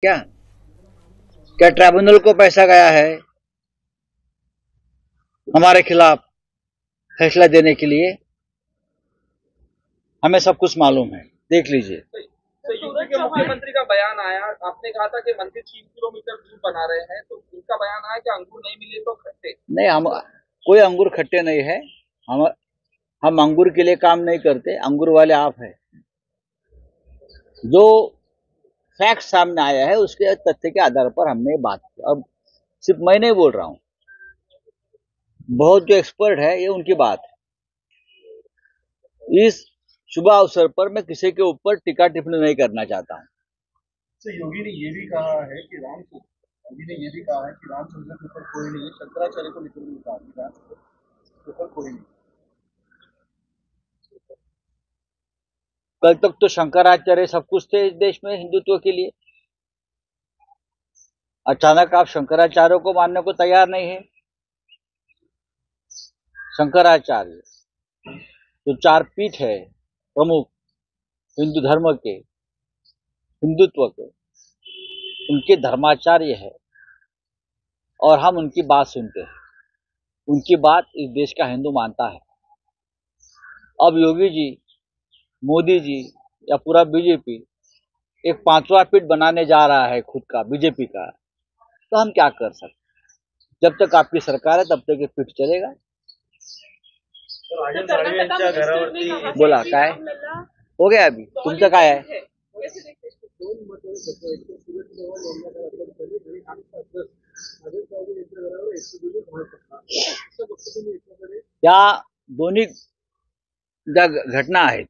क्या क्या ट्राइब्यूनल को पैसा गया है हमारे खिलाफ फैसला देने के लिए? हमें सब कुछ मालूम है, देख लीजिए। तो यूपी के मुख्यमंत्री का बयान आया, आपने कहा था कि मंदिर 3 किलोमीटर दूर बना रहे हैं, तो उनका बयान आया कि अंगूर नहीं मिले तो खट्टे। नहीं, हम कोई अंगूर खट्टे नहीं है। हम अंगूर के लिए काम नहीं करते, अंगूर वाले आप हैं। जो फैक्ट सामने आया है उसके तथ्य के आधार पर हमने बात की। अब सिर्फ मैं नहीं बोल रहा हूं, बहुत जो एक्सपर्ट है ये उनकी बात है। इस शुभ अवसर पर मैं किसी के ऊपर टीका टिप्पणी नहीं करना चाहता हूं। योगी ने ये भी कहा है कि रामचंद्र के ऊपर कोई नहीं है, शंकराचार्य को लेकर भी कहा के ऊपर कोई नहीं। कल तक तो शंकराचार्य सब कुछ थे इस देश में हिंदुत्व के लिए। अचानक आप शंकराचार्य को मानने को तैयार नहीं है। शंकराचार्य जो 4 पीठ है प्रमुख हिंदू धर्म के, हिंदुत्व के, उनके धर्माचार्य है और हम उनकी बात सुनते हैं। उनकी बात इस देश का हिंदू मानता है। अब योगी जी, मोदी जी या पूरा बीजेपी एक 5वां पीठ बनाने जा रहा है खुद का, बीजेपी का, तो हम क्या कर सकते? जब तक आपकी सरकार है तब तक ये पीठ चलेगा। बोला काय हो गया? अभी तुमचं काय आहे? या दोन्ही ज्या घटना आहेत,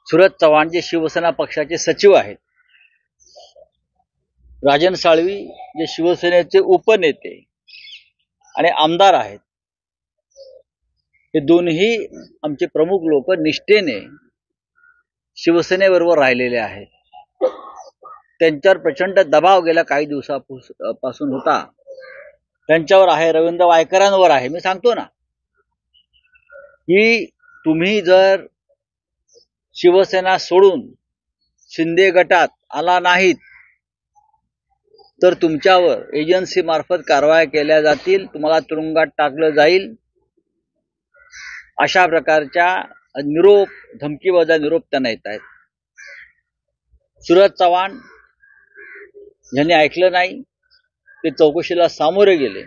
सुरज चव्हाण जे शिवसेना पक्षाचे सचिव आहेत, राजन साळवी जे शिवसेनेचे उपनेते आणि आमदार आहेत, हे दोन्ही आमचे प्रमुख लोक निष्ठेने शिवसेनेबरोबर राहिलेले आहेत. त्यांच्यावर प्रचंड दबाव गेल्या काही दिवसापासून होता. त्यांच्यावर आहे, रवींद्र वायकरांवर आहे. मी सांगतो ना की तुम्ही जर शिवसेना सोडून शिंदे गटात आला नाहीत तर तुमच्यावर एजन्सी मार्फत कारवाई केल्या जातील, तुम्हाला तुरुंगात टाकलं जाईल, अशा प्रकारच्या निरोप, धमकीवजा निरोप त्यांना येत आहेत. सुरज चव्हाण यांनी ऐकलं नाही, ते चौकशीला सामोरे गेले.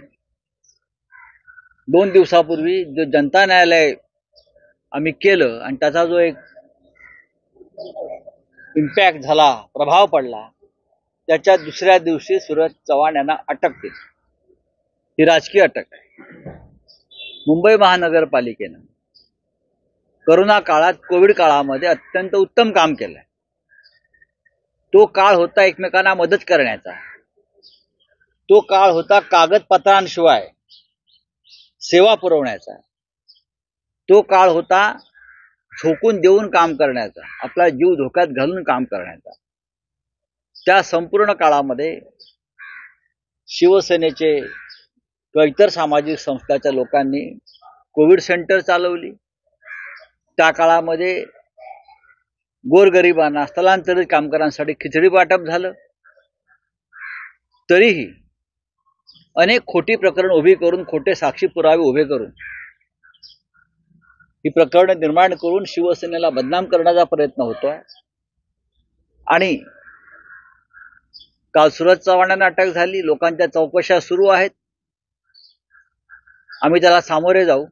2 दिवसापूर्वी जो जनता न्यायालय आम्ही केलं आणि त्याचा जो एक इम्पॅक्ट झाला, प्रभाव पडला, त्याच्या दुसऱ्या दिवशी सुरज चव्हाण यांना अटक केली. ही राजकीय अटक आहे. मुंबई महानगरपालिकेनं कोरोना काळात, कोविड काळामध्ये अत्यंत उत्तम काम केलंय. तो काळ होता एकमेकांना मदत करण्याचा, तो काळ होता कागदपत्रांशिवाय सेवा पुरवण्याचा, तो काळ होता झोकून देऊन काम करण्याचा, आपला जीव धोक्यात घालून काम करण्याचा. त्या संपूर्ण काळामध्ये शिवसेनेचे किंवा इतर सामाजिक संस्थांच्या लोकांनी कोविड सेंटर चालवली. त्या काळामध्ये गोरगरिबांना, स्थलांतरित कामगारांसाठी खिचडी वाटप झालं. तरीही अनेक खोटी प्रकरण उभी करून, खोटे साक्षी पुरावे उभे करून ही प्रकरण निर्माण करून शिवसेनेला बदनाम करण्याचा प्रयत्न होतोय. आणि काल सुरज चव्हाणांना अटक झाली. लोकांच्या चौकशा सुरू आहेत. आम्ही त्याला सामोरे जाऊ.